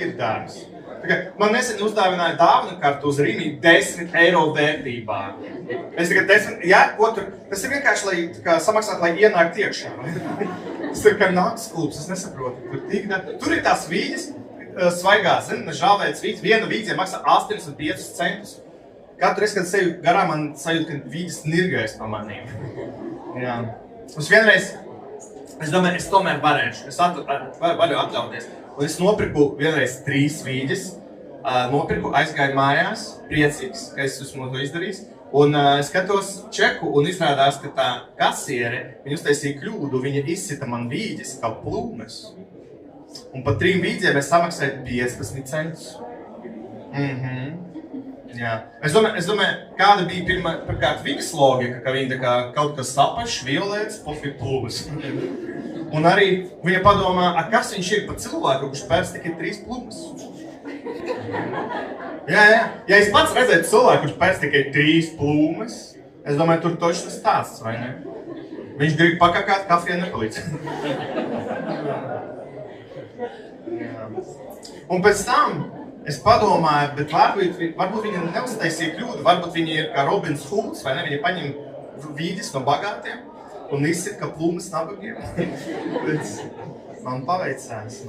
ir dārgs. Man nesen uzdāvināja dāvanu kartu uz Rimi 10 eiro vērtībā. Es tagad 10, jā, ko tur? Tas ir vienkārši, lai samaksāt, lai ienākt iekšā. Tas ir kā nāks klubs, es nesaprotu. Tur ir tās vīģes, svaigās, žāvētas vīģes. Viena vīģe maksā 85 centus. Katru reizi, kad es eju garām, man sajūt, ka vīģes nirgais pa manīm. Jā. Uz vienreiz, es domāju, es tomēr varēšu. Es varu atļauties. Un es nopirku vienreiz 3 vīģes, aizgāju mājās, priecīgs, ka es esmu to izdarījis. Un skatos čeku un izrādās, ka tā kasiere, viņa uztaisīja kļūdu, viņa izsita man vīģes kā plūmes. Un par 3 vīģiem es samaksāju 15 centus. Jā. Es domāju, kāda bija pirmkārt Vikas logika, ka viņa kaut kas sapašs, violēts, pofīgi plūmes. Un arī viņa padomā, kas viņš ir par cilvēku, kurš pēc tikai 3 plūmes. Jā. Ja es pats redzētu cilvēku, kurš pēc tikai 3 plūmes, es domāju, tur točs stāsts, vai ne? Viņš grib pakakāt, kafijā nepalīdz. Un pēc tam es padomāju, bet varbūt viņa neuztaisīja kļūdu, varbūt viņa ir kā Robins Hoods, vai ne? Viņa paņem vīģes no bagātiem un izsit kā plūmes nabagiem. Man paveicās.